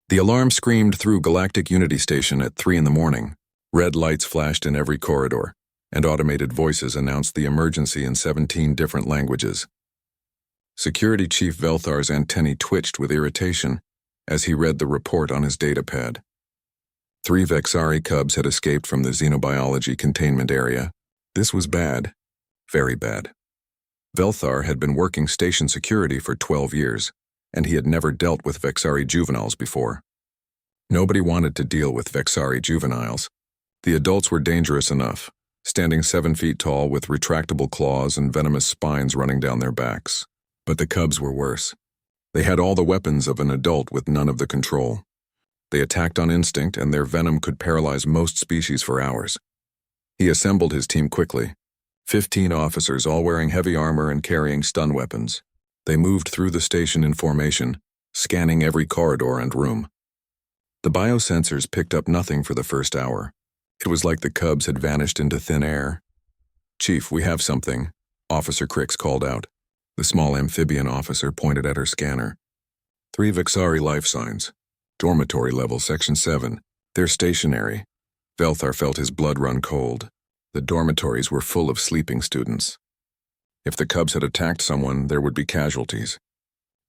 The alarm screamed through Galactic Unity Station at 3 in the morning. Red lights flashed in every corridor, and automated voices announced the emergency in 17 different languages. Security Chief Velthar's antennae twitched with irritation as he read the report on his datapad. 3 Vexari cubs had escaped from the xenobiology containment area. This was bad. Very bad. Velthar had been working station security for 12 years, and he had never dealt with Vexari juveniles before. Nobody wanted to deal with Vexari juveniles. The adults were dangerous enough, standing 7 feet tall with retractable claws and venomous spines running down their backs. But the cubs were worse. They had all the weapons of an adult with none of the control. They attacked on instinct, and their venom could paralyze most species for hours. He assembled his team quickly. 15 officers, all wearing heavy armor and carrying stun weapons. They moved through the station in formation, scanning every corridor and room. The biosensors picked up nothing for the first hour. It was like the cubs had vanished into thin air. "Chief, we have something," Officer Crix called out. The small amphibian officer pointed at her scanner. 3 Vexari life signs. Dormitory level, Section 7. They're stationary. Velthar felt his blood run cold. The dormitories were full of sleeping students. If the cubs had attacked someone, there would be casualties.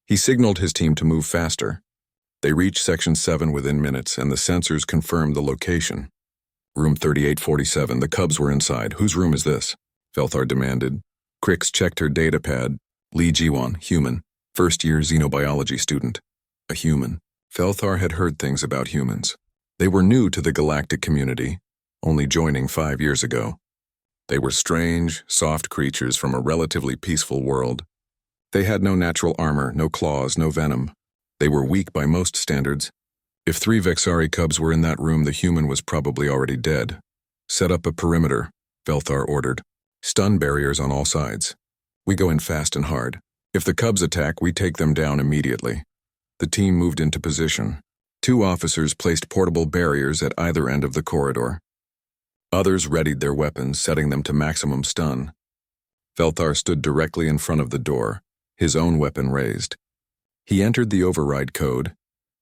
He signaled his team to move faster. They reached Section 7 within minutes, and the sensors confirmed the location. Room 3847, the cubs were inside. "Whose room is this?" Velthar demanded. Crix checked her datapad. Li Jiwan, human, first-year xenobiology student. A human. Velthar had heard things about humans. They were new to the galactic community, only joining 5 years ago. They were strange, soft creatures from a relatively peaceful world. They had no natural armor, no claws, no venom. They were weak by most standards. If 3 Vexari cubs were in that room, the human was probably already dead. "Set up a perimeter," Velthar ordered. "Stun barriers on all sides. We go in fast and hard. If the cubs attack, we take them down immediately." The team moved into position. 2 officers placed portable barriers at either end of the corridor. Others readied their weapons, setting them to maximum stun. Velthar stood directly in front of the door, his own weapon raised. He entered the override code,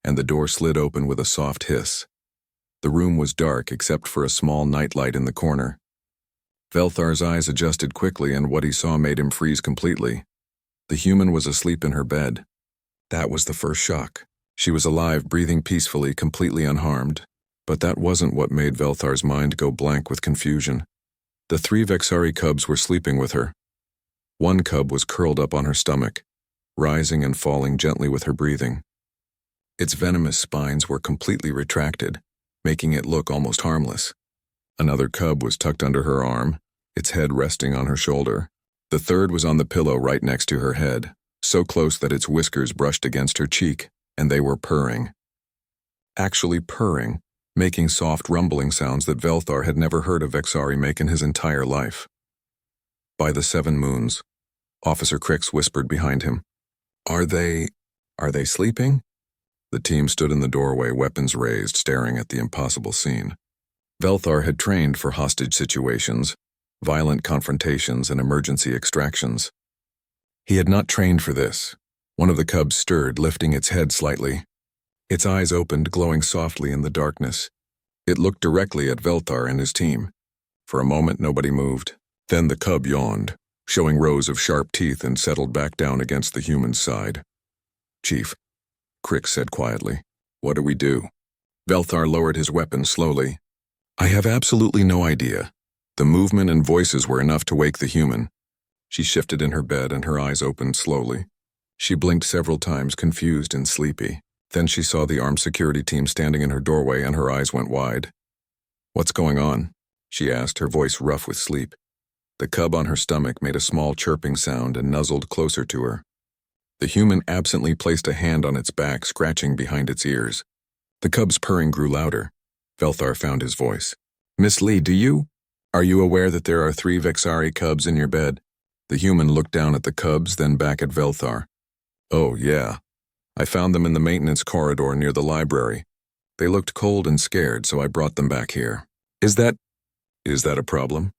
and the door slid open with a soft hiss. The room was dark except for a small nightlight in the corner. Velthar's eyes adjusted quickly, and what he saw made him freeze completely. The human was asleep in her bed. That was the first shock. She was alive, breathing peacefully, completely unharmed. But that wasn't what made Velthar's mind go blank with confusion. The 3 Vexari cubs were sleeping with her. One cub was curled up on her stomach, rising and falling gently with her breathing. Its venomous spines were completely retracted, making it look almost harmless. Another cub was tucked under her arm, its head resting on her shoulder. The third was on the pillow right next to her head, so close that its whiskers brushed against her cheek, and they were purring. Actually purring, making soft rumbling sounds that Velthar had never heard a Vexari make in his entire life. "By the 7 moons," Officer Crix whispered behind him. Are they sleeping?" The team stood in the doorway, weapons raised, staring at the impossible scene. Velthar had trained for hostage situations, violent confrontations, and emergency extractions. He had not trained for this. One of the cubs stirred, lifting its head slightly. Its eyes opened, glowing softly in the darkness. It looked directly at Velthar and his team. For a moment, nobody moved. Then the cub yawned, showing rows of sharp teeth, and settled back down against the human's side. "Chief," Crix said quietly, "what do we do?" Velthar lowered his weapon slowly. "I have absolutely no idea." The movement and voices were enough to wake the human. She shifted in her bed, and her eyes opened slowly. She blinked several times, confused and sleepy. Then she saw the armed security team standing in her doorway, and her eyes went wide. "What's going on?" she asked, her voice rough with sleep. The cub on her stomach made a small chirping sound and nuzzled closer to her. The human absently placed a hand on its back, scratching behind its ears. The cub's purring grew louder. Velthar found his voice. "Miss Lee, are you aware that there are 3 Vexari cubs in your bed?" The human looked down at the cubs, then back at Velthar. "Oh, yeah. I found them in the maintenance corridor near the library. They looked cold and scared, so I brought them back here. Is that a problem?"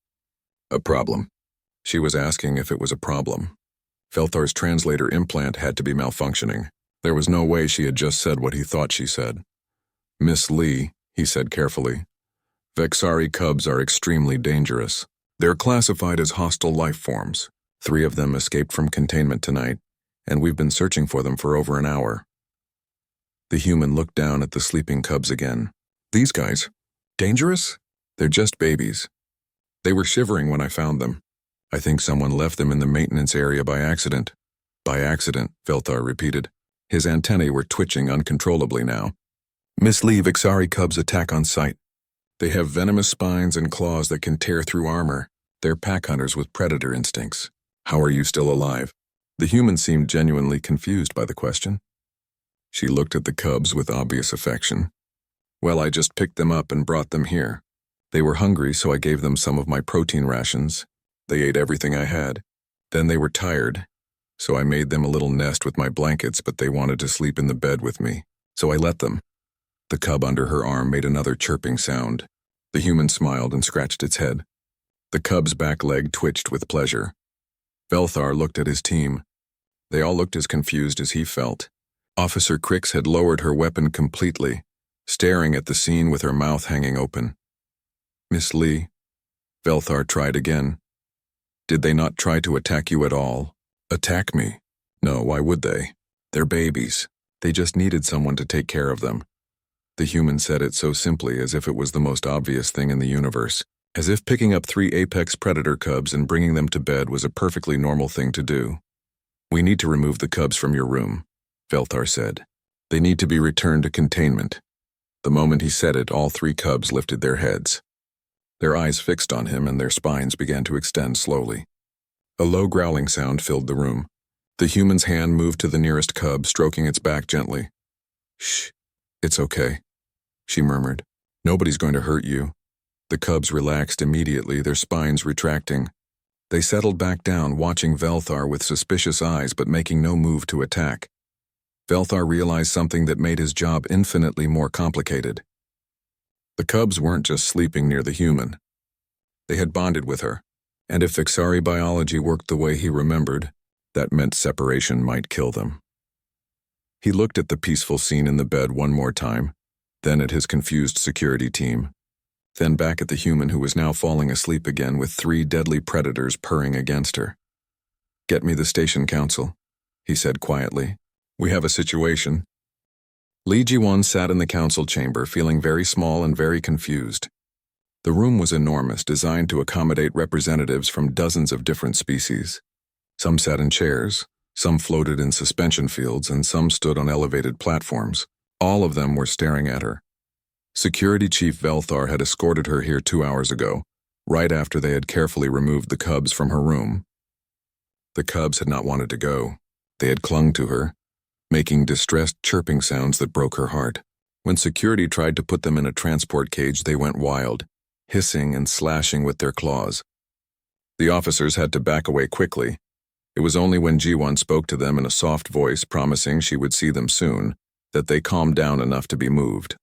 "A problem?" She was asking if it was a problem. Velthar's translator implant had to be malfunctioning. There was no way she had just said what he thought she said. "Miss Lee," he said carefully, "Vexari cubs are extremely dangerous. They're classified as hostile life forms. 3 of them escaped from containment tonight, and we've been searching for them for over an hour." The human looked down at the sleeping cubs again. "These guys? Dangerous? They're just babies. They were shivering when I found them. I think someone left them in the maintenance area by accident." "By accident," Velthar repeated. His antennae were twitching uncontrollably now. "Miss Lee, Vexari cubs attack on sight. They have venomous spines and claws that can tear through armor. They're pack hunters with predator instincts. How are you still alive?" The human seemed genuinely confused by the question. She looked at the cubs with obvious affection. "Well, I just picked them up and brought them here. They were hungry, so I gave them some of my protein rations. They ate everything I had. Then they were tired, so I made them a little nest with my blankets, but they wanted to sleep in the bed with me, so I let them." The cub under her arm made another chirping sound. The human smiled and scratched its head. The cub's back leg twitched with pleasure. Velthar looked at his team. They all looked as confused as he felt. Officer Crix had lowered her weapon completely, staring at the scene with her mouth hanging open. "Miss Lee," Velthar tried again. "Did they not try to attack you at all?" "Attack me? No, why would they? They're babies. They just needed someone to take care of them." The human said it so simply, as if it was the most obvious thing in the universe, as if picking up 3 apex predator cubs and bringing them to bed was a perfectly normal thing to do. "We need to remove the cubs from your room," Velthar said. "They need to be returned to containment." The moment he said it, all 3 cubs lifted their heads. Their eyes fixed on him and their spines began to extend slowly. A low growling sound filled the room. The human's hand moved to the nearest cub, stroking its back gently. "Shh, it's okay," she murmured. "Nobody's going to hurt you." The cubs relaxed immediately, their spines retracting. They settled back down, watching Velthar with suspicious eyes but making no move to attack. Velthar realized something that made his job infinitely more complicated. The cubs weren't just sleeping near the human. They had bonded with her, and if Vexari biology worked the way he remembered, that meant separation might kill them. He looked at the peaceful scene in the bed one more time, then at his confused security team, then back at the human who was now falling asleep again with 3 deadly predators purring against her. "Get me the station council," he said quietly. "We have a situation." Li Jiwan sat in the council chamber, feeling very small and very confused. The room was enormous, designed to accommodate representatives from dozens of different species. Some sat in chairs, some floated in suspension fields, and some stood on elevated platforms. All of them were staring at her. Security Chief Velthar had escorted her here 2 hours ago, right after they had carefully removed the cubs from her room. The cubs had not wanted to go. They had clung to her, making distressed chirping sounds that broke her heart. When security tried to put them in a transport cage, they went wild, hissing and slashing with their claws. The officers had to back away quickly. It was only when Ji-won spoke to them in a soft voice, promising she would see them soon, that they calmed down enough to be moved.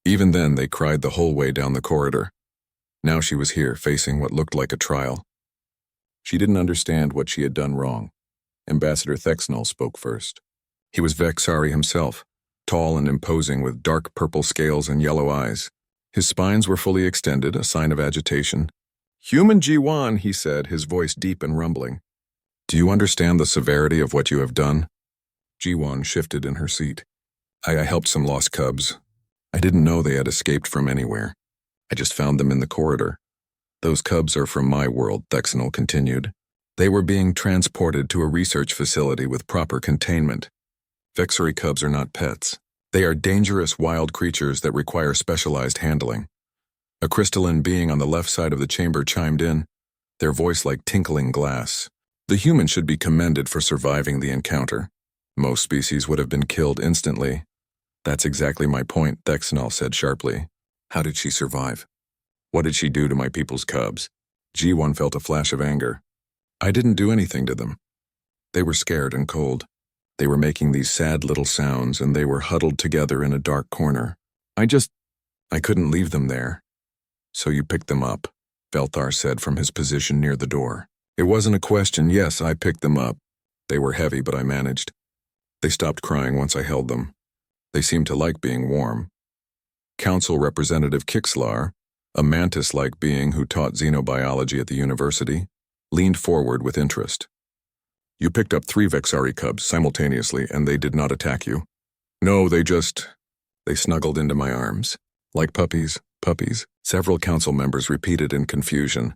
Even then, they cried the whole way down the corridor. Now she was here, facing what looked like a trial. She didn't understand what she had done wrong. Ambassador Thexnell spoke first. He was Vexari himself, tall and imposing with dark purple scales and yellow eyes. His spines were fully extended, a sign of agitation. "Human Ji-won," he said, his voice deep and rumbling. "Do you understand the severity of what you have done?" Ji-won shifted in her seat. I helped some lost cubs. I didn't know they had escaped from anywhere. I just found them in the corridor. Those cubs are from my world," Thexnell continued. "They were being transported to a research facility with proper containment. Vexari cubs are not pets. They are dangerous wild creatures that require specialized handling." A crystalline being on the left side of the chamber chimed in, their voice like tinkling glass. "The human should be commended for surviving the encounter. Most species would have been killed instantly." "That's exactly my point," Thexnell said sharply. "How did she survive? What did she do to my people's cubs?" Ji-won felt a flash of anger. "I didn't do anything to them. They were scared and cold. They were making these sad little sounds, and they were huddled together in a dark corner. I couldn't leave them there." "So you picked them up," Velthar said from his position near the door. "It wasn't a question. Yes, I picked them up. They were heavy, but I managed." They stopped crying once I held them. They seemed to like being warm. Council Representative Kixlar, a mantis-like being who taught xenobiology at the university, leaned forward with interest. You picked up 3 Vexari cubs simultaneously, and they did not attack you. No, they snuggled into my arms. Like puppies. Several council members repeated in confusion.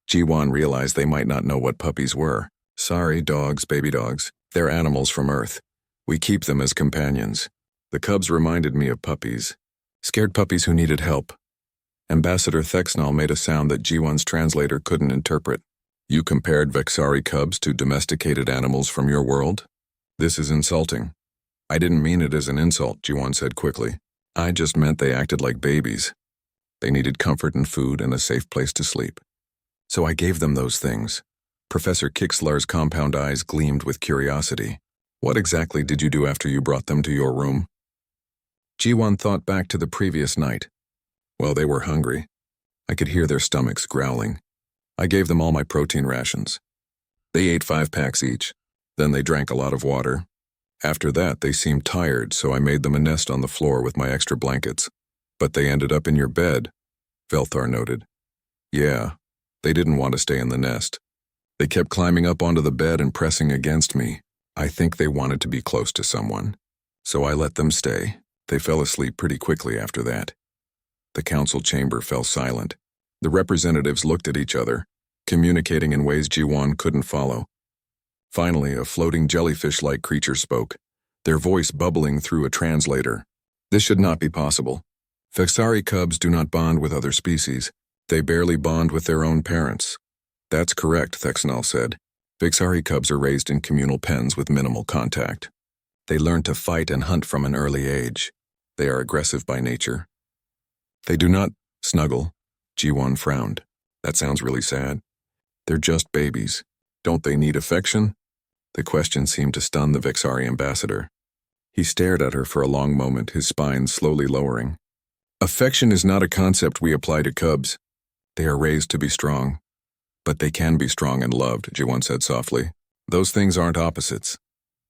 Ji-Wan realized they might not know what puppies were. Sorry, dogs, baby dogs. They're animals from Earth. We keep them as companions. The cubs reminded me of puppies. Scared puppies who needed help. Ambassador Thexnall made a sound that Ji-Wan's translator couldn't interpret. You compared Vexari cubs to domesticated animals from your world? This is insulting. I didn't mean it as an insult, Ji-Wan said quickly. I just meant they acted like babies. They needed comfort and food and a safe place to sleep. So I gave them those things. Professor Kixlar's compound eyes gleamed with curiosity. What exactly did you do after you brought them to your room? Ji-Wan thought back to the previous night. Well, they were hungry. I could hear their stomachs growling. I gave them all my protein rations. They ate 5 packs each. Then they drank a lot of water. After that, they seemed tired, so I made them a nest on the floor with my extra blankets. But they ended up in your bed, Velthar noted. Yeah, they didn't want to stay in the nest. They kept climbing up onto the bed and pressing against me. I think they wanted to be close to someone. So I let them stay. They fell asleep pretty quickly after that. The council chamber fell silent. The representatives looked at each other, communicating in ways Ji-Wan couldn't follow. Finally, a floating jellyfish-like creature spoke, their voice bubbling through a translator. This should not be possible. Vexari cubs do not bond with other species. They barely bond with their own parents. That's correct, Thexnall said. Vexari cubs are raised in communal pens with minimal contact. They learn to fight and hunt from an early age. They are aggressive by nature. They do not snuggle. Ji-Wan frowned. That sounds really sad. They're just babies. Don't they need affection? The question seemed to stun the Vexari ambassador. He stared at her for a long moment, his spine slowly lowering. Affection is not a concept we apply to cubs. They are raised to be strong. But they can be strong and loved, Ji-Wan said softly. Those things aren't opposites.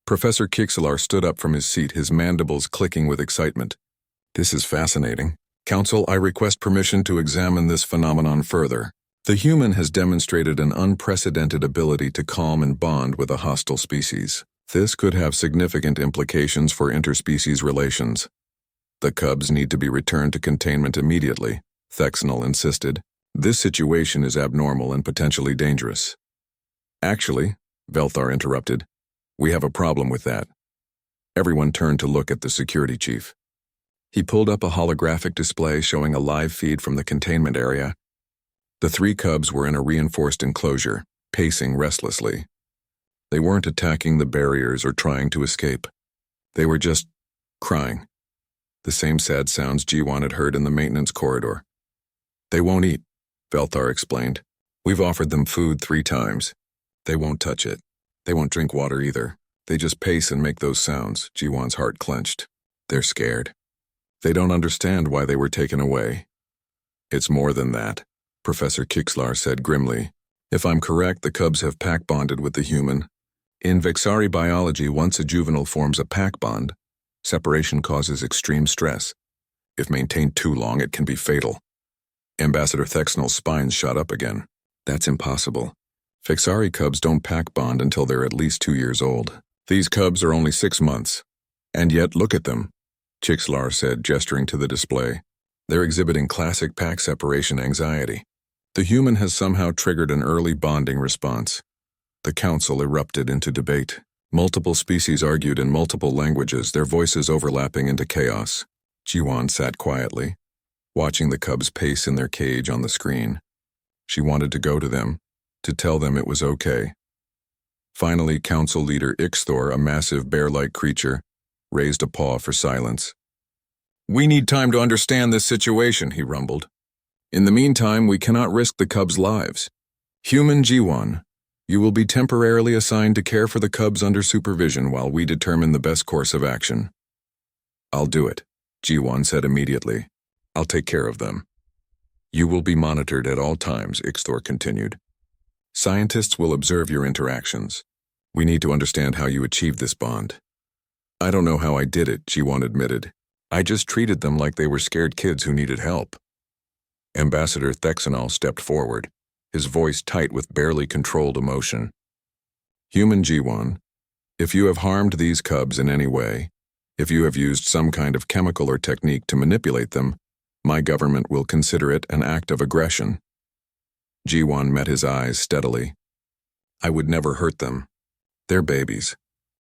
Professor Kixlar stood up from his seat, his mandibles clicking with excitement. This is fascinating. Council, I request permission to examine this phenomenon further. The human has demonstrated an unprecedented ability to calm and bond with a hostile species. This could have significant implications for interspecies relations. The cubs need to be returned to containment immediately, Thexnall insisted. This situation is abnormal and potentially dangerous. Actually, Velthar interrupted, we have a problem with that. Everyone turned to look at the security chief. He pulled up a holographic display showing a live feed from the containment area. The 3 cubs were in a reinforced enclosure, pacing restlessly. They weren't attacking the barriers or trying to escape. They were just crying. The same sad sounds Ji-Wan had heard in the maintenance corridor. They won't eat, Velthar explained. We've offered them food 3 times. They won't touch it. They won't drink water either. They just pace and make those sounds. Ji-Wan's heart clenched. They're scared. They don't understand why they were taken away. It's more than that, Professor Kixlar said grimly. If I'm correct, the cubs have pack bonded with the human. In Vexari biology, once a juvenile forms a pack bond, separation causes extreme stress. If maintained too long, it can be fatal. Ambassador Thexnall's spine shot up again. That's impossible. Vexari cubs don't pack bond until they're at least 2 years old. These cubs are only 6 months. And yet, look at them, Kixlar said, gesturing to the display. They're exhibiting classic pack separation anxiety. The human has somehow triggered an early bonding response. The council erupted into debate. Multiple species argued in multiple languages, their voices overlapping into chaos. Ji-Wan sat quietly, watching the cubs pace in their cage on the screen. She wanted to go to them, to tell them it was okay. Finally, council leader Ixthor, a massive bear-like creature, raised a paw for silence. We need time to understand this situation, he rumbled. In the meantime, we cannot risk the cubs' lives. Human Ji-Wan, you will be temporarily assigned to care for the cubs under supervision while we determine the best course of action. I'll do it, Ji-Wan said immediately. I'll take care of them. You will be monitored at all times, Ixthor continued. Scientists will observe your interactions. We need to understand how you achieve this bond. I don't know how I did it, Jiwon admitted. I just treated them like they were scared kids who needed help. Ambassador Thexanol stepped forward, his voice tight with barely controlled emotion. Human Jiwon, if you have harmed these cubs in any way, if you have used some kind of chemical or technique to manipulate them, my government will consider it an act of aggression. Jiwon met his eyes steadily. I would never hurt them. They're babies.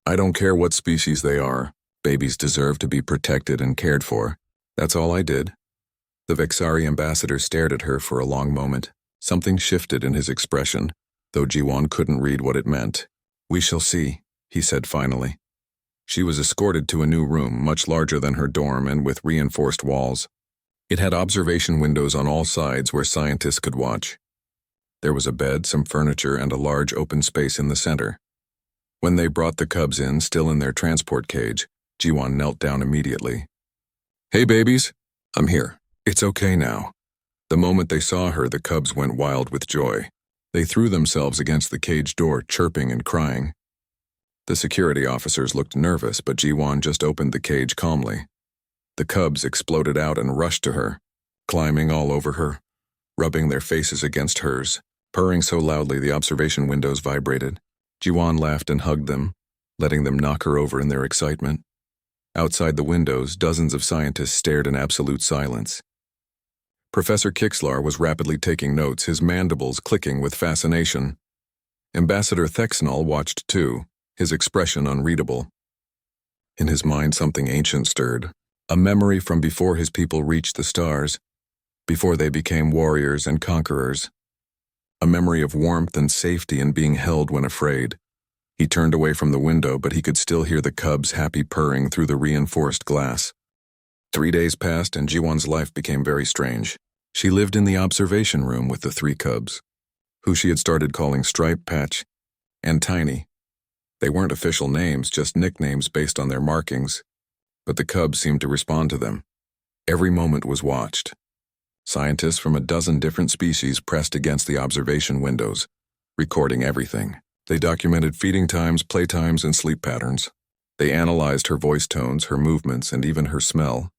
I don't care what species they are. Babies deserve to be protected and cared for. That's all I did. The Vexari ambassador stared at her for a long moment. Something shifted in his expression, though Jiwon couldn't read what it meant. We shall see, he said finally. She was escorted to a new room, much larger than her dorm and with reinforced walls. It had observation windows on all sides where scientists could watch. There was a bed, some furniture, and a large open space in the center. When they brought the cubs in, still in their transport cage, Jiwon knelt down immediately. Hey babies, I'm here. It's okay now. The moment they saw her, the cubs went wild with joy. They threw themselves against the cage door, chirping and crying. The security officers looked nervous, but Jiwon just opened the cage calmly. The cubs exploded out and rushed to her, climbing all over her, rubbing their faces against hers, purring so loudly the observation windows vibrated. Jiwon laughed and hugged them, letting them knock her over in their excitement. Outside the windows, dozens of scientists stared in absolute silence. Professor Kixlar was rapidly taking notes, his mandibles clicking with fascination. Ambassador Thexanol watched too, his expression unreadable. In his mind something ancient stirred, a memory from before his people reached the stars, before they became warriors and conquerors. A memory of warmth and safety and being held when afraid. He turned away from the window, but he could still hear the cubs' happy purring through the reinforced glass. 3 days passed and Jiwon's life became very strange. She lived in the observation room with the 3 cubs, who she had started calling Stripe, Patch, and Tiny. They weren't official names, just nicknames based on their markings, but the cubs seemed to respond to them. Every moment was watched. Scientists from a dozen different species pressed against the observation windows, recording everything. They documented feeding times, playtimes, and sleep patterns. They analyzed her voice tones, her movements, and even her smell.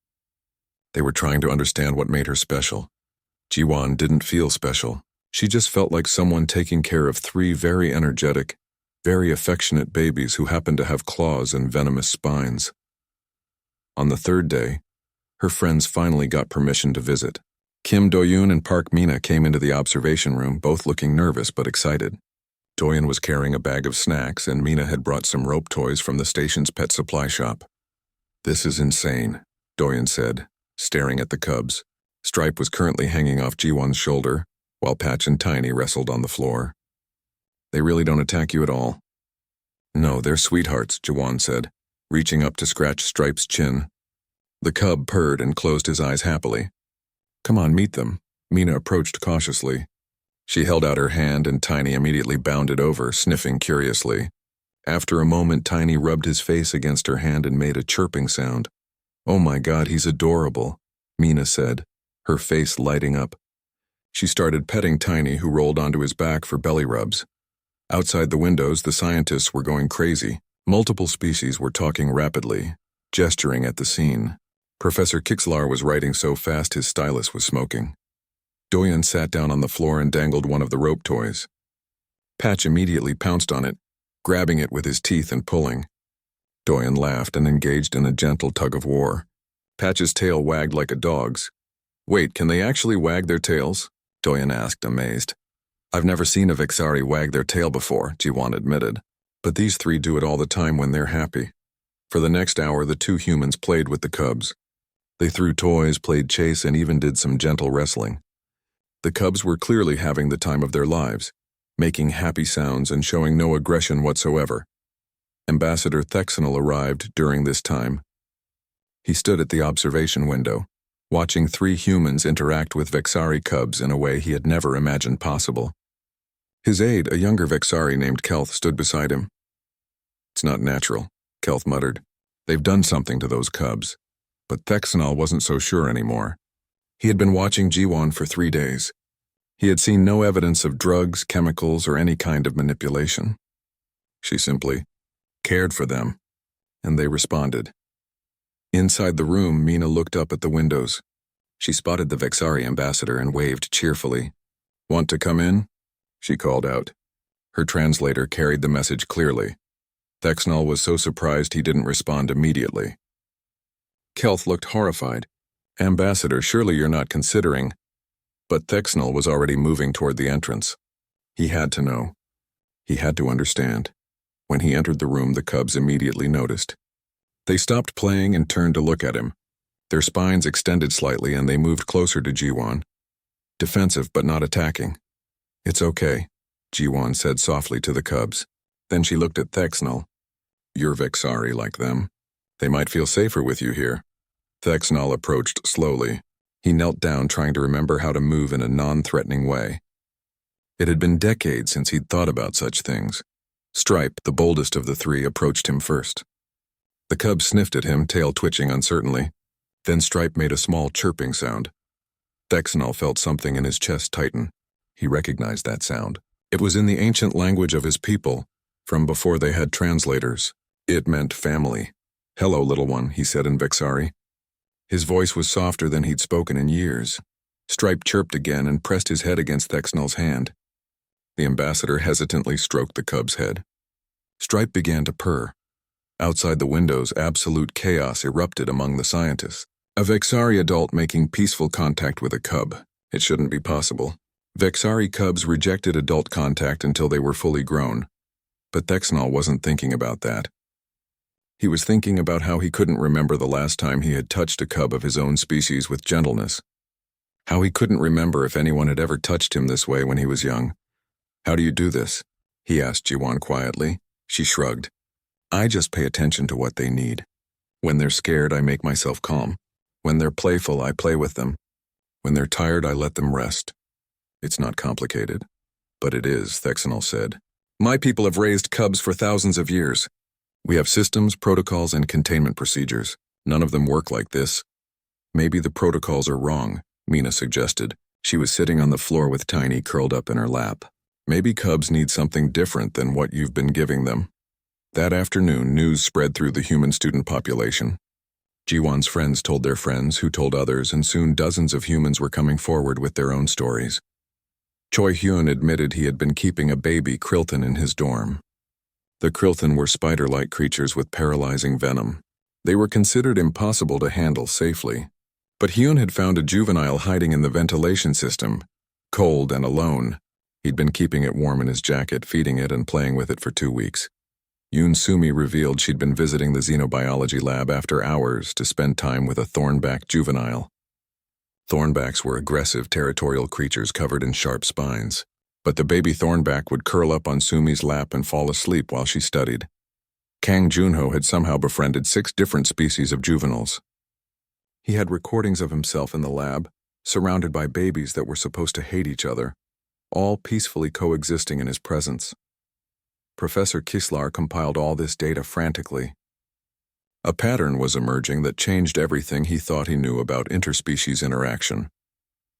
They were trying to understand what made her special. Jiwon didn't feel special. She just felt like someone taking care of 3 very energetic, very affectionate babies who happened to have claws and venomous spines. On the 3rd day, her friends finally got permission to visit. Kim Do-yoon and Park Mina came into the observation room, both looking nervous but excited. Do-yoon was carrying a bag of snacks, and Mina had brought some rope toys from the station's pet supply shop. This is insane, Do-yoon said, staring at the cubs. Stripe was currently hanging off Jiwon's shoulder, while Patch and Tiny wrestled on the floor. They really don't attack you at all. No, they're sweethearts, Jiwon said, reaching up to scratch Stripe's chin. The cub purred and closed his eyes happily. Come on, meet them. Mina approached cautiously. She held out her hand and Tiny immediately bounded over, sniffing curiously. After a moment, Tiny rubbed his face against her hand and made a chirping sound. Oh my God, he's adorable, Mina said, her face lighting up. She started petting Tiny, who rolled onto his back for belly rubs. Outside the windows, the scientists were going crazy. Multiple species were talking rapidly, gesturing at the scene. Professor Kixlar was writing so fast his stylus was smoking. Do-yoon sat down on the floor and dangled one of the rope toys. Patch immediately pounced on it, grabbing it with his teeth and pulling. Do-yoon laughed and engaged in a gentle tug-of-war. Patch's tail wagged like a dog's. Wait, can they actually wag their tails? Do-yoon asked, amazed. I've never seen a Vexari wag their tail before, Jiwon admitted. But these 3 do it all the time when they're happy. For the next hour, the 2 humans played with the cubs. They threw toys, played chase, and even did some gentle wrestling. The cubs were clearly having the time of their lives, making happy sounds and showing no aggression whatsoever. Ambassador Thexanol arrived during this time. He stood at the observation window, watching 3 humans interact with Vexari cubs in a way he had never imagined possible. His aide, a younger Vexari named Kelth, stood beside him. It's not natural, Kelth muttered. They've done something to those cubs. But Thexanol wasn't so sure anymore. He had been watching Jiwon for 3 days. He had seen no evidence of drugs, chemicals, or any kind of manipulation. She simply cared for them, and they responded. Inside the room, Mina looked up at the windows. She spotted the Vexari ambassador and waved cheerfully. "Want to come in?" she called out. Her translator carried the message clearly. Thexnall was so surprised he didn't respond immediately. Kelth looked horrified. "Ambassador, surely you're not considering—" But Thexnall was already moving toward the entrance. He had to know. He had to understand. When he entered the room, the cubs immediately noticed. They stopped playing and turned to look at him. Their spines extended slightly and they moved closer to Jiwan. Defensive but not attacking. "It's okay," Jiwan said softly to the cubs. Then she looked at Thexnall. "You're Vexari like them. They might feel safer with you here." Thexnall approached slowly. He knelt down, trying to remember how to move in a non-threatening way. It had been decades since he'd thought about such things. Stripe, the boldest of the three, approached him first. The cub sniffed at him, tail twitching uncertainly. Then Stripe made a small chirping sound. Thexnall felt something in his chest tighten. He recognized that sound. It was in the ancient language of his people, from before they had translators. It meant family. "Hello, little one," he said in Vexari. His voice was softer than he'd spoken in years. Stripe chirped again and pressed his head against Thexnall's hand. The ambassador hesitantly stroked the cub's head. Stripe began to purr. Outside the windows, absolute chaos erupted among the scientists. A Vexari adult making peaceful contact with a cub. It shouldn't be possible. Vexari cubs rejected adult contact until they were fully grown. But Thexnall wasn't thinking about that. He was thinking about how he couldn't remember the last time he had touched a cub of his own species with gentleness. How he couldn't remember if anyone had ever touched him this way when he was young. "How do you do this?" he asked Jiwan quietly. She shrugged. "I just pay attention to what they need. When they're scared, I make myself calm. When they're playful, I play with them. When they're tired, I let them rest. It's not complicated." "But it is," Thexnall said. "My people have raised cubs for thousands of years. We have systems, protocols, and containment procedures. None of them work like this." "Maybe the protocols are wrong," Mina suggested. She was sitting on the floor with Tiny curled up in her lap. "Maybe cubs need something different than what you've been giving them." That afternoon, news spread through the human student population. Jiwan's friends told their friends, who told others, and soon dozens of humans were coming forward with their own stories. Choi Hyun admitted he had been keeping a baby Krilthan in his dorm. The Krilthan were spider-like creatures with paralyzing venom. They were considered impossible to handle safely. But Hyun had found a juvenile hiding in the ventilation system, cold and alone. He'd been keeping it warm in his jacket, feeding it and playing with it for 2 weeks. Yoon Sumi revealed she'd been visiting the xenobiology lab after hours to spend time with a thornback juvenile. Thornbacks were aggressive, territorial creatures covered in sharp spines. But the baby thornback would curl up on Sumi's lap and fall asleep while she studied. Kang Junho had somehow befriended 6 different species of juveniles. He had recordings of himself in the lab, surrounded by babies that were supposed to hate each other, all peacefully coexisting in his presence. Professor Kislar compiled all this data frantically. A pattern was emerging that changed everything he thought he knew about interspecies interaction.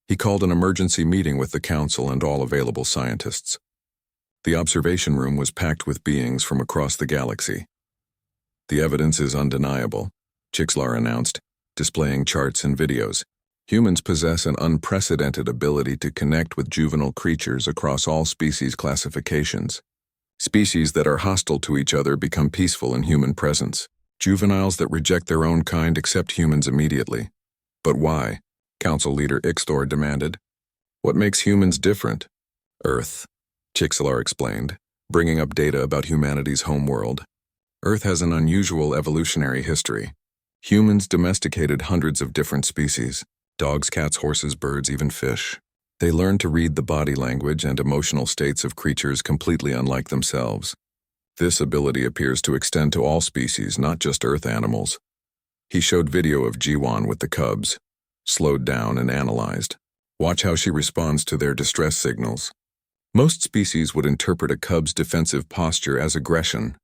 He called an emergency meeting with the council and all available scientists. The observation room was packed with beings from across the galaxy. "The evidence is undeniable," Chixlar announced, displaying charts and videos. "Humans possess an unprecedented ability to connect with juvenile creatures across all species classifications. Species that are hostile to each other become peaceful in human presence. Juveniles that reject their own kind accept humans immediately. But why?" Council leader Ixtor demanded. "What makes humans different?" "Earth," Chixlar explained, bringing up data about humanity's homeworld. "Earth has an unusual evolutionary history. Humans domesticated hundreds of different species: dogs, cats, horses, birds, even fish. They learned to read the body language and emotional states of creatures completely unlike themselves. This ability appears to extend to all species, not just Earth animals." He showed video of Jiwan with the cubs, slowed down and analyzed. "Watch how she responds to their distress signals. Most species would interpret a cub's defensive posture as aggression.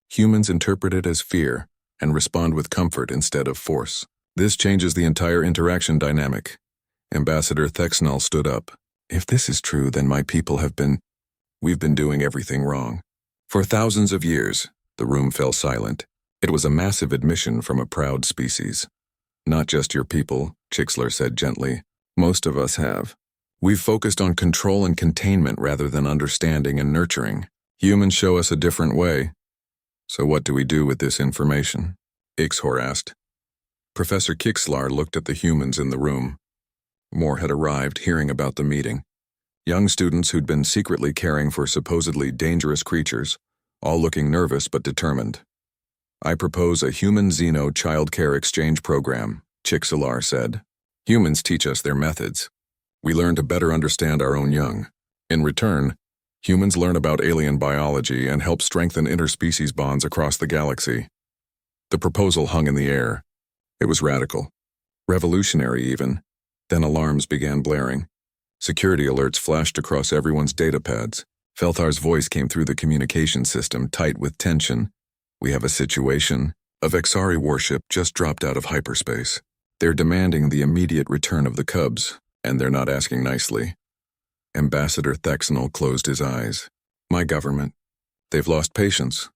Humans interpret it as fear and respond with comfort instead of force. This changes the entire interaction dynamic." Ambassador Thexnall stood up. "If this is true, then my people we've been doing everything wrong. For thousands of years." The room fell silent. It was a massive admission from a proud species. Not just your people, Chixler said gently. Most of us have. We've focused on control and containment rather than understanding and nurturing. Humans show us a different way. So what do we do with this information? Ixhor asked. Professor Kixlar looked at the humans in the room. More had arrived, hearing about the meeting. Young students who'd been secretly caring for supposedly dangerous creatures, all looking nervous but determined. I propose a human-xeno childcare exchange program, Chixlar said. Humans teach us their methods. We learn to better understand our own young. In return, humans learn about alien biology and help strengthen interspecies bonds across the galaxy. The proposal hung in the air. It was radical. Revolutionary, even. Then alarms began blaring. Security alerts flashed across everyone's datapads. Felthar's voice came through the communication system, tight with tension. We have a situation. A Vexari warship just dropped out of hyperspace. They're demanding the immediate return of the Cubs, and they're not asking nicely. Ambassador Thexnel closed his eyes. My government. They've lost patience.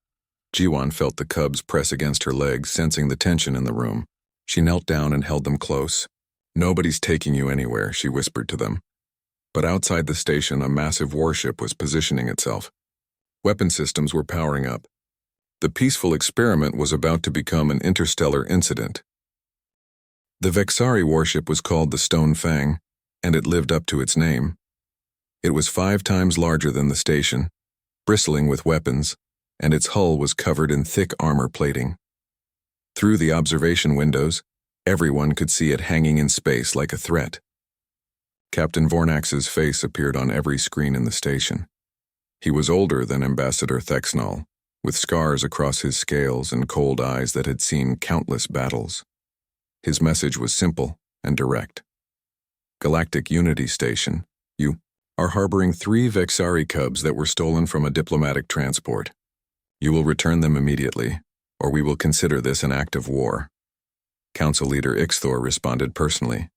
Jiwan felt the Cubs press against her legs, sensing the tension in the room. She knelt down and held them close. Nobody's taking you anywhere, she whispered to them. But outside the station, a massive warship was positioning itself. Weapon systems were powering up. The peaceful experiment was about to become an interstellar incident. The Vexari warship was called the Stone Fang, and it lived up to its name. It was 5 times larger than the station, bristling with weapons, and its hull was covered in thick armor plating. Through the observation windows, everyone could see it hanging in space like a threat. Captain Vornax's face appeared on every screen in the station. He was older than Ambassador Thexnal, with scars across his scales and cold eyes that had seen countless battles. His message was simple and direct. Galactic Unity Station, you are harboring 3 Vexari Cubs that were stolen from a diplomatic transport. You will return them immediately, or we will consider this an act of war. Council Leader Ixthor responded personally.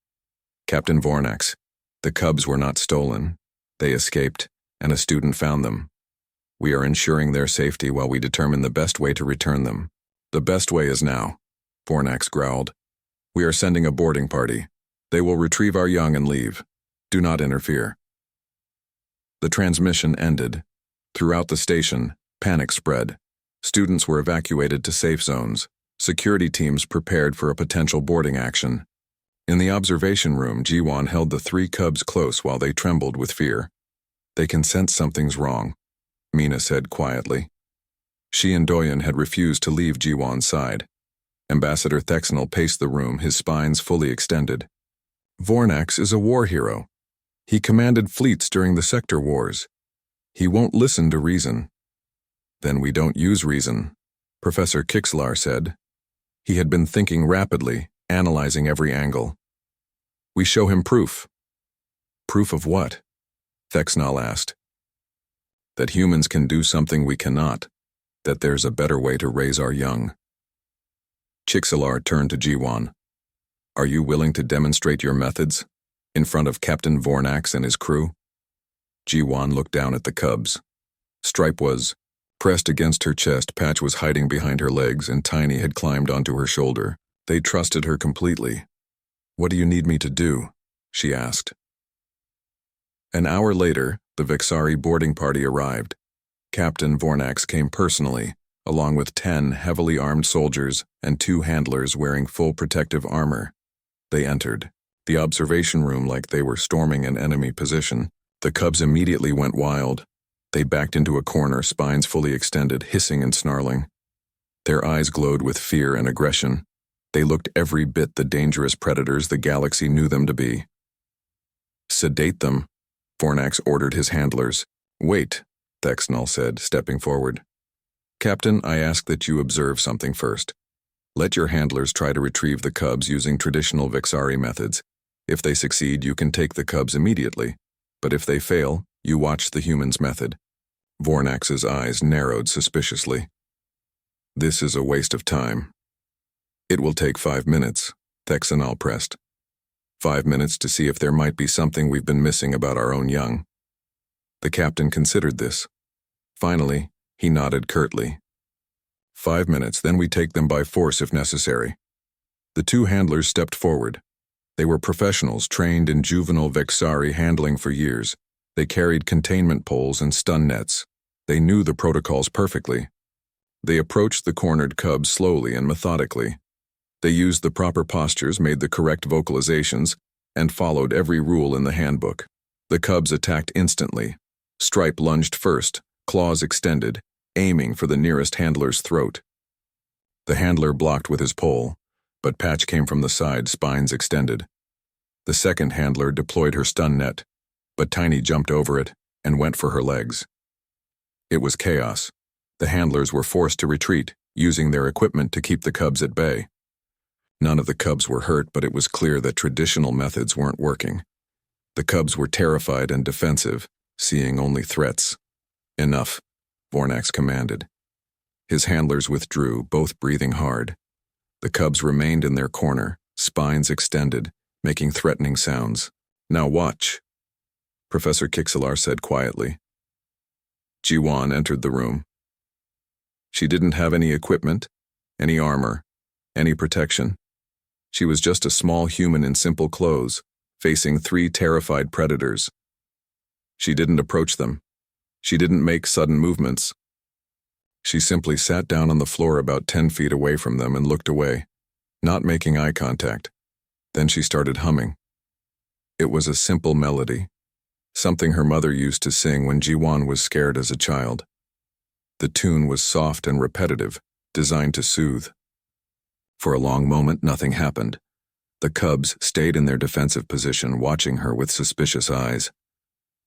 Captain Vornax, the Cubs were not stolen. They escaped, and a student found them. We are ensuring their safety while we determine the best way to return them. The best way is now, Vornax growled. We are sending a boarding party. They will retrieve our young and leave. Do not interfere. The transmission ended. Throughout the station, panic spread. Students were evacuated to safe zones. Security teams prepared for a potential boarding action. In the observation room, Jiwan held the 3 Cubs close while they trembled with fear. They can sense something's wrong, Mina said quietly. She and Doyen had refused to leave Jiwan's side. Ambassador Thexnel paced the room, his spines fully extended. Vornax is a war hero. He commanded fleets during the sector wars. He won't listen to reason. Then we don't use reason, Professor Kixlar said. He had been thinking rapidly, analyzing every angle. We show him proof. Proof of what? Thexnal asked. That humans can do something we cannot, that there's a better way to raise our young. Chixlar turned to Jiwan. Are you willing to demonstrate your methods in front of Captain Vornax and his crew? Jiwan looked down at the Cubs. Stripe was pressed against her chest, Patch was hiding behind her legs, and Tiny had climbed onto her shoulder. They trusted her completely. What do you need me to do? She asked. An hour later, the Vexari boarding party arrived. Captain Vornax came personally, along with 10 heavily armed soldiers and 2 handlers wearing full protective armor. They entered the observation room like they were storming an enemy position. The Cubs immediately went wild. They backed into a corner, spines fully extended, hissing and snarling. Their eyes glowed with fear and aggression. They looked every bit the dangerous predators the galaxy knew them to be. Sedate them, Vornax ordered his handlers. Wait, Thexnal said, stepping forward. Captain, I ask that you observe something first. Let your handlers try to retrieve the Cubs using traditional Vexari methods. If they succeed, you can take the Cubs immediately. But if they fail, you watch the humans' method. Vornax's eyes narrowed suspiciously. This is a waste of time. It will take 5 minutes, Thexnal pressed. 5 minutes to see if there might be something we've been missing about our own young. The captain considered this. Finally, he nodded curtly. 5 minutes, then we take them by force if necessary. The two handlers stepped forward. They were professionals trained in juvenile Vexari handling for years. They carried containment poles and stun nets. They knew the protocols perfectly. They approached the cornered cubs slowly and methodically. They used the proper postures, made the correct vocalizations, and followed every rule in the handbook. The cubs attacked instantly. Stripe lunged first, claws extended, aiming for the nearest handler's throat. The handler blocked with his pole, but Patch came from the side, spines extended. The second handler deployed her stun net, but Tiny jumped over it and went for her legs. It was chaos. The handlers were forced to retreat, using their equipment to keep the cubs at bay. None of the cubs were hurt, but it was clear that traditional methods weren't working. The cubs were terrified and defensive, seeing only threats. Enough, Vornax commanded. His handlers withdrew, both breathing hard. The cubs remained in their corner, spines extended, making threatening sounds. Now watch, Professor Kixelar said quietly. Jiwan entered the room. She didn't have any equipment, any armor, any protection. She was just a small human in simple clothes, facing 3 terrified predators. She didn't approach them. She didn't make sudden movements. She simply sat down on the floor about 10 feet away from them and looked away, not making eye contact. Then she started humming. It was a simple melody, something her mother used to sing when Jiwan was scared as a child. The tune was soft and repetitive, designed to soothe. For a long moment, nothing happened. The cubs stayed in their defensive position, watching her with suspicious eyes.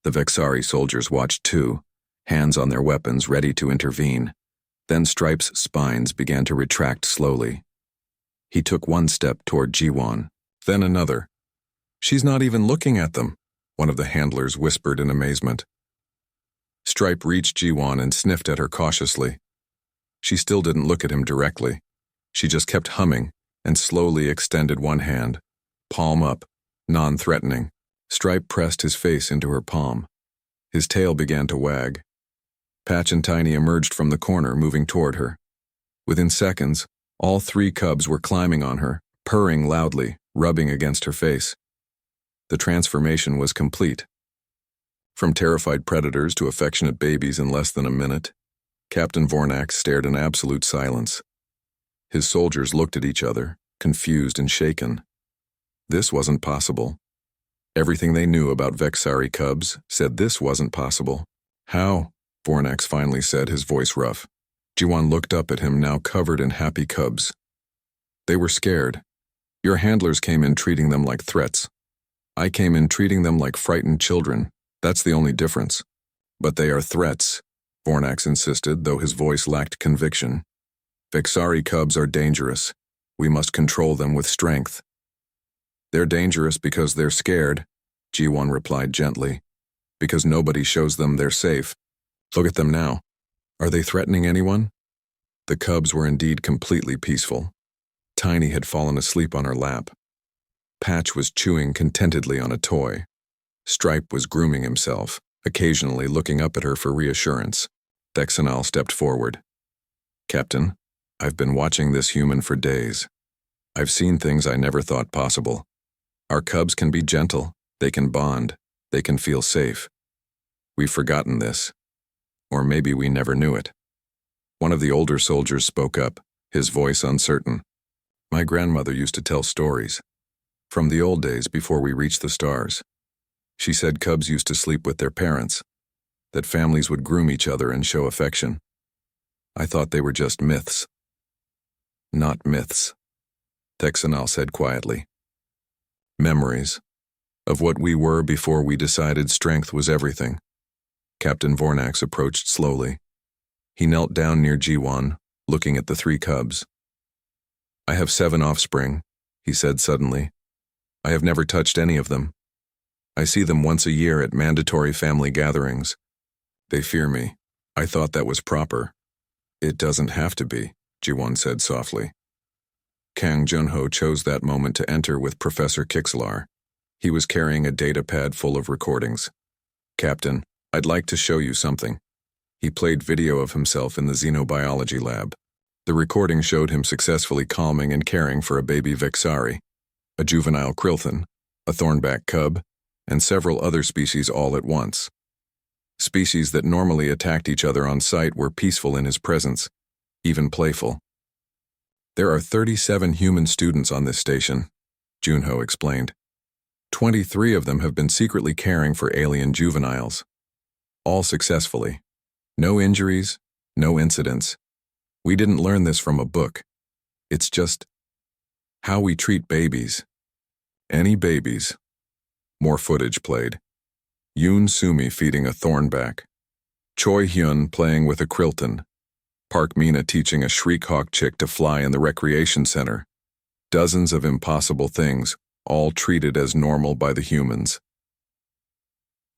The Vexari soldiers watched too, hands on their weapons, ready to intervene. Then Stripe's spines began to retract slowly. He took one step toward Jiwan, then another. She's not even looking at them, one of the handlers whispered in amazement. Stripe reached Jiwan and sniffed at her cautiously. She still didn't look at him directly. She just kept humming and slowly extended one hand, palm up, non-threatening. Stripe pressed his face into her palm. His tail began to wag. Patch and Tiny emerged from the corner, moving toward her. Within seconds, all 3 cubs were climbing on her, purring loudly, rubbing against her face. The transformation was complete. From terrified predators to affectionate babies in less than a minute, Captain Vornax stared in absolute silence. His soldiers looked at each other, confused and shaken. This wasn't possible. Everything they knew about Vexari cubs said this wasn't possible. How? Vornax finally said, his voice rough. Jiwan looked up at him, now covered in happy cubs. They were scared. Your handlers came in treating them like threats. I came in treating them like frightened children. That's the only difference. But they are threats, Vornax insisted, though his voice lacked conviction. Vexari cubs are dangerous. We must control them with strength. They're dangerous because they're scared, Jiwan replied gently. Because nobody shows them they're safe. Look at them now. Are they threatening anyone? The cubs were indeed completely peaceful. Tiny had fallen asleep on her lap. Patch was chewing contentedly on a toy. Stripe was grooming himself, occasionally looking up at her for reassurance. Dexenal stepped forward. Captain, I've been watching this human for days. I've seen things I never thought possible. Our cubs can be gentle, they can bond, they can feel safe. We've forgotten this. Or maybe we never knew it. One of the older soldiers spoke up, his voice uncertain. My grandmother used to tell stories. From the old days before we reached the stars. She said cubs used to sleep with their parents, that families would groom each other and show affection. I thought they were just myths. Not myths, Texanal said quietly. Memories of what we were before we decided strength was everything. Captain Vornax approached slowly. He knelt down near Jiwan, looking at the 3 cubs. I have 7 offspring, he said suddenly. I have never touched any of them. I see them once a year at mandatory family gatherings. They fear me. I thought that was proper. It doesn't have to be, Jiwan said softly. Kang Junho chose that moment to enter with Professor Kixelar. He was carrying a data pad full of recordings. Captain, I'd like to show you something. He played video of himself in the xenobiology lab. The recording showed him successfully calming and caring for a baby Vexari, a juvenile Krilthan, a thornback cub, and several other species all at once. Species that normally attacked each other on sight were peaceful in his presence, even playful. There are 37 human students on this station, Junho explained. 23 of them have been secretly caring for alien juveniles. All successfully. No injuries, no incidents. We didn't learn this from a book. It's just how we treat babies. Any babies. More footage played. Yoon Sumi feeding a thornback. Choi Hyun playing with a Krilton. Park Mina teaching a Shriek-Hawk chick to fly in the recreation center. Dozens of impossible things, all treated as normal by the humans.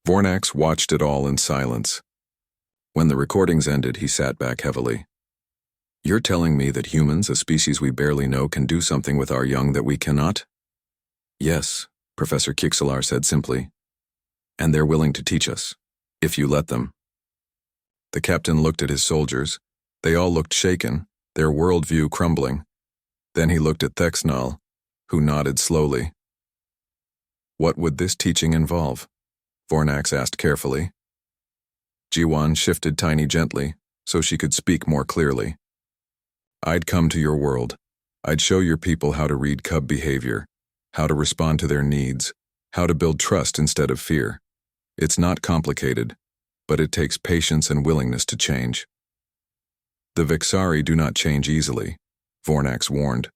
Vornax watched it all in silence. When the recordings ended, he sat back heavily. You're telling me that humans, a species we barely know, can do something with our young that we cannot? Yes, Professor Kixelar said simply. And they're willing to teach us, if you let them. The captain looked at his soldiers. They all looked shaken, their worldview crumbling. Then he looked at Thexnal, who nodded slowly. What would this teaching involve? Vornax asked carefully. Jiwan shifted Tiny gently, so she could speak more clearly. I'd come to your world. I'd show your people how to read cub behavior, how to respond to their needs, how to build trust instead of fear. It's not complicated, but it takes patience and willingness to change. The Vexari do not change easily, Vornax warned.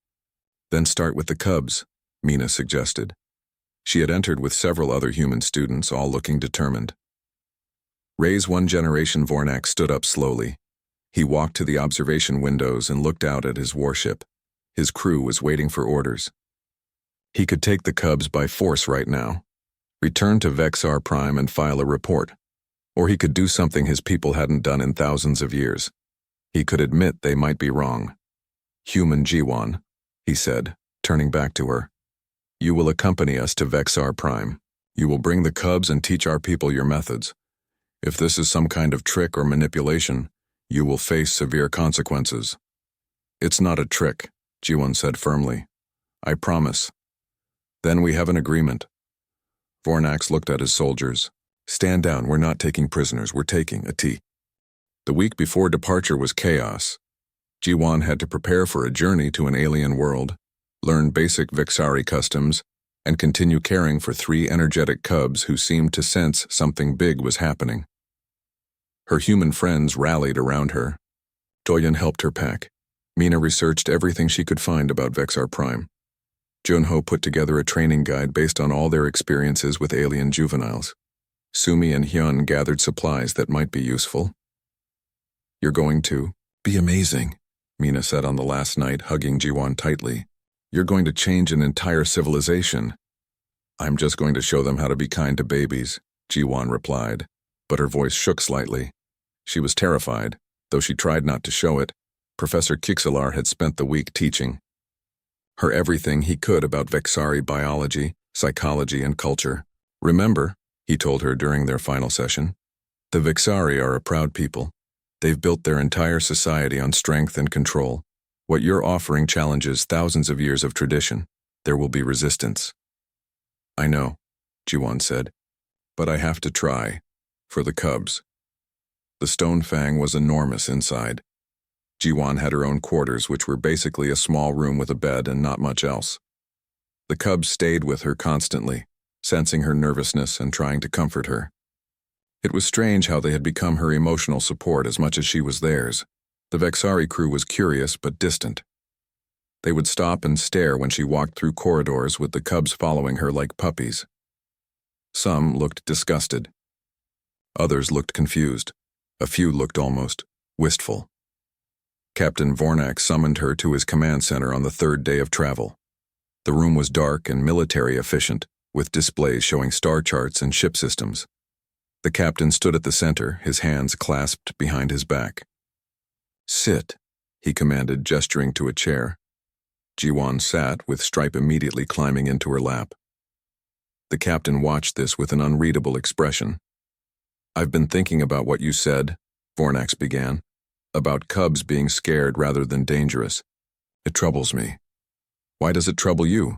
Then start with the cubs, Mina suggested. She had entered with several other human students, all looking determined. Raise one generation. Vornax stood up slowly. He walked to the observation windows and looked out at his warship. His crew was waiting for orders. He could take the cubs by force right now, return to Vexar Prime and file a report. Or he could do something his people hadn't done in thousands of years. He could admit they might be wrong. Human Jiwan, he said, turning back to her. You will accompany us to Vexar Prime. You will bring the cubs and teach our people your methods. If this is some kind of trick or manipulation, you will face severe consequences. It's not a trick, Jiwan said firmly. I promise. Then we have an agreement. Vornax looked at his soldiers. Stand down, we're not taking prisoners, we're taking a tea. The week before departure was chaos. Jiwan had to prepare for a journey to an alien world, learn basic Vexari customs, and continue caring for 3 energetic cubs who seemed to sense something big was happening. Her human friends rallied around her. Doyen helped her pack. Mina researched everything she could find about Vexar Prime. Junho put together a training guide based on all their experiences with alien juveniles. Sumi and Hyun gathered supplies that might be useful. You're going to be amazing, Mina said on the last night, hugging Jiwan tightly. You're going to change an entire civilization. I'm just going to show them how to be kind to babies, Jiwan replied, but her voice shook slightly. She was terrified, though she tried not to show it. Professor Kixelar had spent the week teaching her everything he could about Vexari biology, psychology, and culture. Remember, he told her during their final session, the Vexari are a proud people. They've built their entire society on strength and control. What you're offering challenges thousands of years of tradition. There will be resistance. I know, Jiwan said, but I have to try. For the cubs. The stone fang was enormous inside. Jiwan had her own quarters, which were basically a small room with a bed and not much else. The cubs stayed with her constantly, sensing her nervousness and trying to comfort her. It was strange how they had become her emotional support as much as she was theirs. The Vexari crew was curious but distant. They would stop and stare when she walked through corridors with the cubs following her like puppies. Some looked disgusted. Others looked confused. A few looked almost wistful. Captain Vornax summoned her to his command center on the 3rd day of travel. The room was dark and military efficient, with displays showing star charts and ship systems. The captain stood at the center, his hands clasped behind his back. Sit, he commanded, gesturing to a chair. Jiwan sat, with Stripe immediately climbing into her lap. The captain watched this with an unreadable expression. I've been thinking about what you said, Vornax began. about cubs being scared rather than dangerous. It troubles me. Why does it trouble you?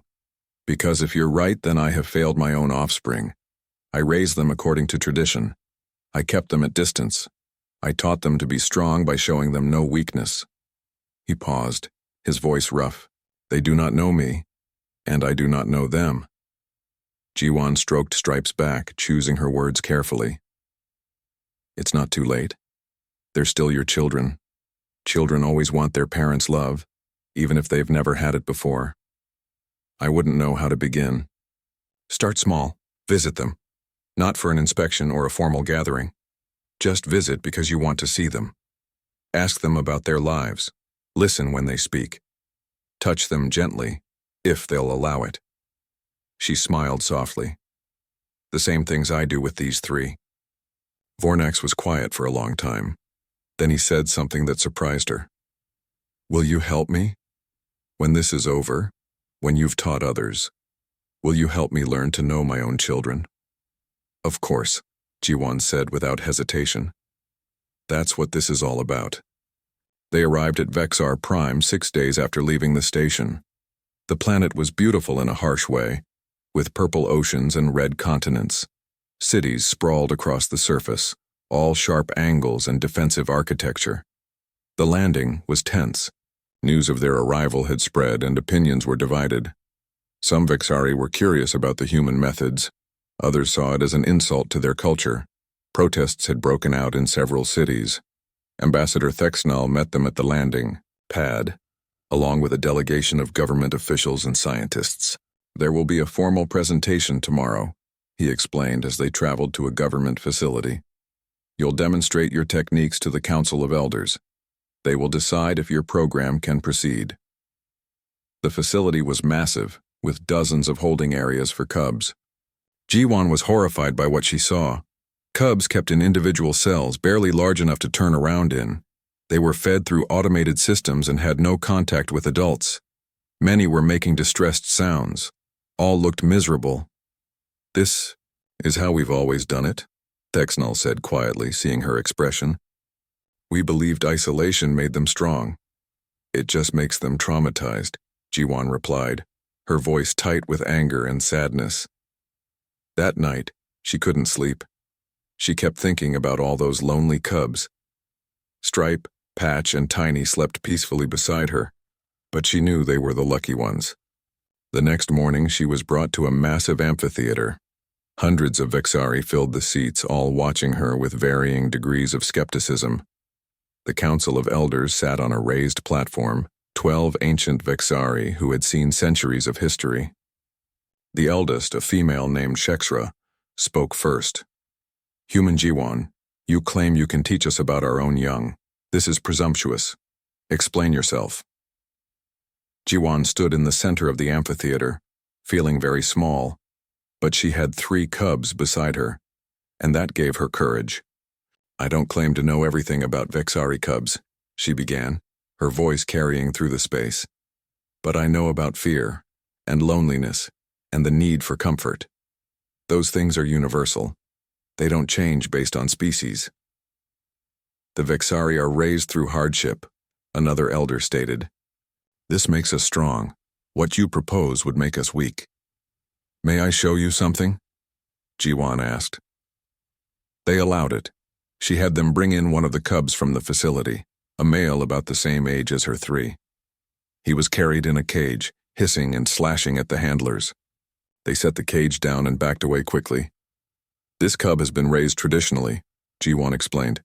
Because if you're right, then I have failed my own offspring. I raised them according to tradition. I kept them at distance. I taught them to be strong by showing them no weakness. He paused, his voice rough. They do not know me, and I do not know them. Jiwan stroked Stripe's back, choosing her words carefully. It's not too late. They're still your children. Children always want their parents' love, even if they've never had it before. I wouldn't know how to begin. Start small. Visit them. Not for an inspection or a formal gathering. Just visit because you want to see them. Ask them about their lives. Listen when they speak. Touch them gently, if they'll allow it. She smiled softly. The same things I do with these three. Vornax was quiet for a long time. Then he said something that surprised her. Will you help me? When this is over, when you've taught others, will you help me learn to know my own children? Of course, Jiwan said without hesitation. That's what this is all about. They arrived at Vexar Prime 6 days after leaving the station. The planet was beautiful in a harsh way, with purple oceans and red continents. Cities sprawled across the surface, all sharp angles and defensive architecture. The landing was tense. News of their arrival had spread and opinions were divided. Some Vexari were curious about the human methods. Others saw it as an insult to their culture. Protests had broken out in several cities. Ambassador Thexnal met them at the landing pad, along with a delegation of government officials and scientists. There will be a formal presentation tomorrow, he explained as they traveled to a government facility. You'll demonstrate your techniques to the Council of Elders. They will decide if your program can proceed. The facility was massive, with dozens of holding areas for cubs. Jiwan was horrified by what she saw. Cubs kept in individual cells barely large enough to turn around in. They were fed through automated systems and had no contact with adults. Many were making distressed sounds. All looked miserable. This is how we've always done it, Thexnal said quietly, seeing her expression. We believed isolation made them strong. It just makes them traumatized, Jiwan replied, her voice tight with anger and sadness. That night, she couldn't sleep. She kept thinking about all those lonely cubs. Stripe, Patch, and Tiny slept peacefully beside her, but she knew they were the lucky ones. The next morning, she was brought to a massive amphitheater. Hundreds of Vexari filled the seats, all watching her with varying degrees of skepticism. The Council of Elders sat on a raised platform, 12 ancient Vexari who had seen centuries of history. The eldest, a female named Shexra, spoke first. Human Jiwan, you claim you can teach us about our own young. This is presumptuous. Explain yourself. Jiwan stood in the center of the amphitheater, feeling very small, but she had 3 cubs beside her, and that gave her courage. I don't claim to know everything about Vexari cubs, she began, her voice carrying through the space. But I know about fear, and loneliness, and the need for comfort. Those things are universal. They don't change based on species. The Vexari are raised through hardship, another elder stated. This makes us strong. What you propose would make us weak. May I show you something? Jiwan asked. They allowed it. She had them bring in one of the cubs from the facility, a male about the same age as her 3. He was carried in a cage, hissing and slashing at the handlers. They set the cage down and backed away quickly. This cub has been raised traditionally, Jiwan explained.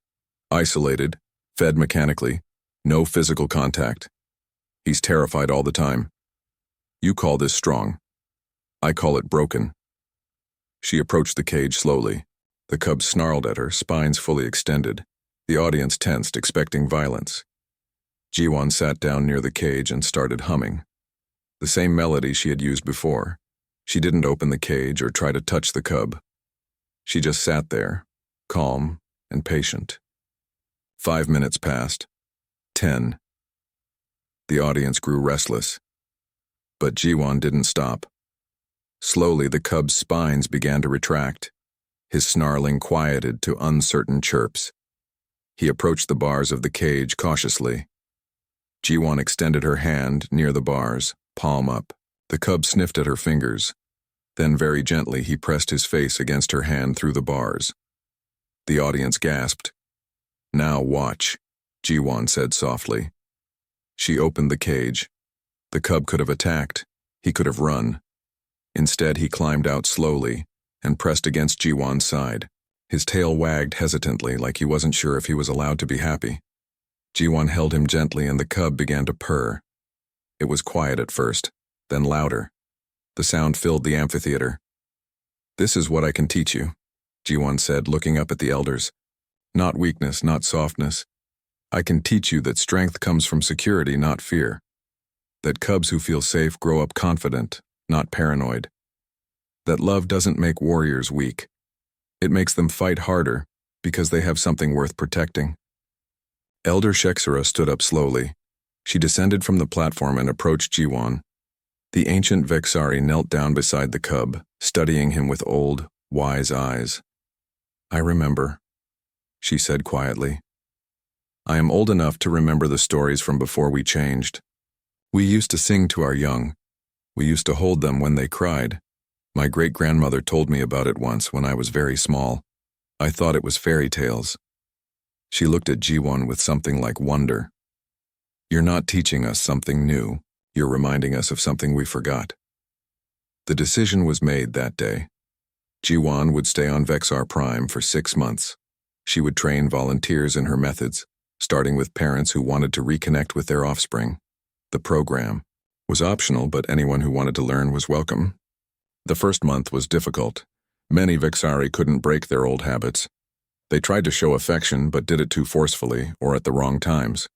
Isolated, fed mechanically, no physical contact. He's terrified all the time. You call this strong. I call it broken. She approached the cage slowly. The cub snarled at her, spines fully extended. The audience tensed, expecting violence. Jiwan sat down near the cage and started humming. The same melody she had used before. She didn't open the cage or try to touch the cub. She just sat there, calm and patient. 5 minutes passed. 10. The audience grew restless. But Jiwan didn't stop. Slowly, the cub's spines began to retract. His snarling quieted to uncertain chirps. He approached the bars of the cage cautiously. Ji-won extended her hand near the bars, palm up. The cub sniffed at her fingers. Then very gently he pressed his face against her hand through the bars. The audience gasped. "Now watch," Ji-won said softly. She opened the cage. The cub could have attacked. He could have run. Instead, he climbed out slowly and pressed against Ji-won's side. His tail wagged hesitantly like he wasn't sure if he was allowed to be happy. Ji-won held him gently and the cub began to purr. It was quiet at first, then louder. The sound filled the amphitheater. "This is what I can teach you," Ji-won said, looking up at the elders. "Not weakness, not softness. I can teach you that strength comes from security, not fear. That cubs who feel safe grow up confident, not paranoid. That love doesn't make warriors weak. It makes them fight harder because they have something worth protecting." Elder Shexera stood up slowly. She descended from the platform and approached Ji-won. The ancient Vexari knelt down beside the cub, studying him with old, wise eyes. "I remember," she said quietly. "I am old enough to remember the stories from before we changed. We used to sing to our young. We used to hold them when they cried. My great-grandmother told me about it once when I was very small. I thought it was fairy tales." She looked at Ji-won with something like wonder. "You're not teaching us something new. You're reminding us of something we forgot." The decision was made that day. Ji-won would stay on Vexar Prime for 6 months. She would train volunteers in her methods, starting with parents who wanted to reconnect with their offspring. The program was optional, but anyone who wanted to learn was welcome. The first month was difficult. Many Vexari couldn't break their old habits. They tried to show affection, but did it too forcefully or at the wrong times.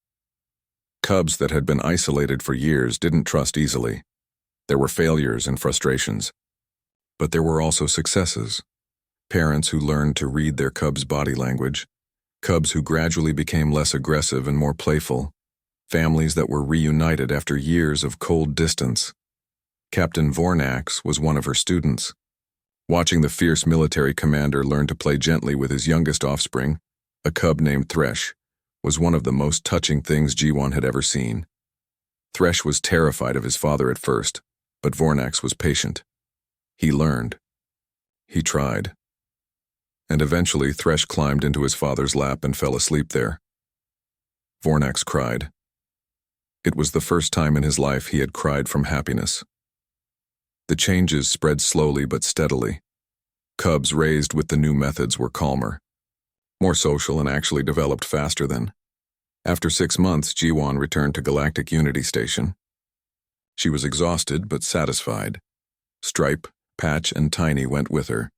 Cubs that had been isolated for years didn't trust easily. There were failures and frustrations. But there were also successes. Parents who learned to read their cubs' body language. Cubs who gradually became less aggressive and more playful. Families that were reunited after years of cold distance. Captain Vornax was one of her students. Watching the fierce military commander learn to play gently with his youngest offspring, a cub named Thresh, was one of the most touching things Ji-won had ever seen. Thresh was terrified of his father at first, but Vornax was patient. He learned. He tried. And eventually Thresh climbed into his father's lap and fell asleep there. Vornax cried. It was the first time in his life he had cried from happiness. The changes spread slowly but steadily. Cubs raised with the new methods were calmer, more social, and actually developed faster than. After 6 months, Ji-won returned to Galactic Unity Station. She was exhausted but satisfied. Stripe, Patch, and Tiny went with her.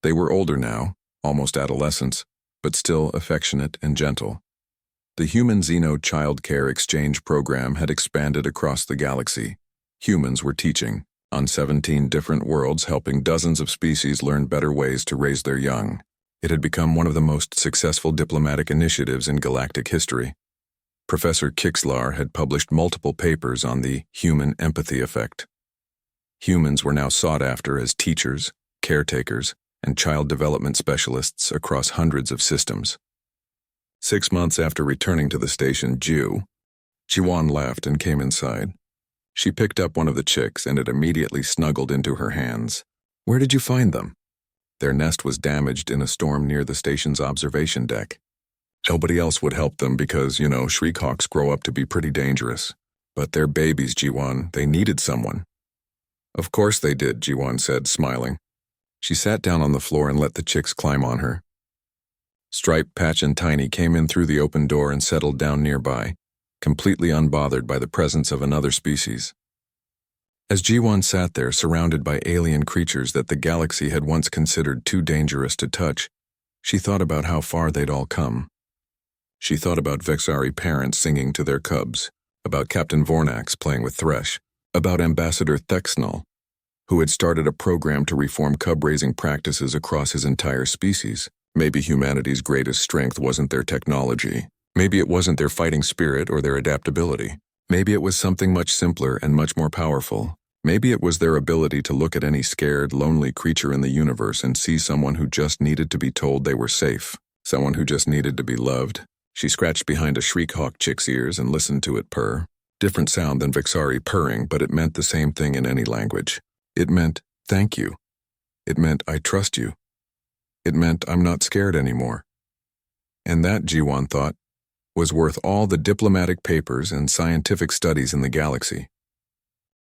They were older now, almost adolescents, but still affectionate and gentle. The Human Xeno Child Care Exchange program had expanded across the galaxy. Humans were teaching on 17 different worlds, helping dozens of species learn better ways to raise their young. It had become one of the most successful diplomatic initiatives in galactic history. Professor Kixlar had published multiple papers on the human empathy effect. Humans were now sought after as teachers, caretakers, and child development specialists across hundreds of systems. 6 months after returning to the station, Ji-won laughed and came inside. She picked up one of the chicks and it immediately snuggled into her hands. "Where did you find them?" Their nest was damaged in a storm near the station's observation deck. Nobody else would help them because, Shriekhawks grow up to be pretty dangerous. But they're babies, Ji-won. They needed someone. "Of course they did," Ji-won said, smiling. She sat down on the floor and let the chicks climb on her. Stripe, Patch, and Tiny came in through the open door and settled down nearby, completely unbothered by the presence of another species. As Ji-won sat there surrounded by alien creatures that the galaxy had once considered too dangerous to touch, she thought about how far they'd all come. She thought about Vexari parents singing to their cubs, about Captain Vornax playing with Thresh, about Ambassador Thexnall, who had started a program to reform cub-raising practices across his entire species. Maybe humanity's greatest strength wasn't their technology. Maybe it wasn't their fighting spirit or their adaptability. Maybe it was something much simpler and much more powerful. Maybe it was their ability to look at any scared, lonely creature in the universe and see someone who just needed to be told they were safe, someone who just needed to be loved. She scratched behind a Shriek-Hawk chick's ears and listened to it purr. Different sound than Vixari purring, but it meant the same thing in any language. It meant, thank you. It meant, I trust you. It meant, I'm not scared anymore. And that, Jiwan thought, was worth all the diplomatic papers and scientific studies in the galaxy.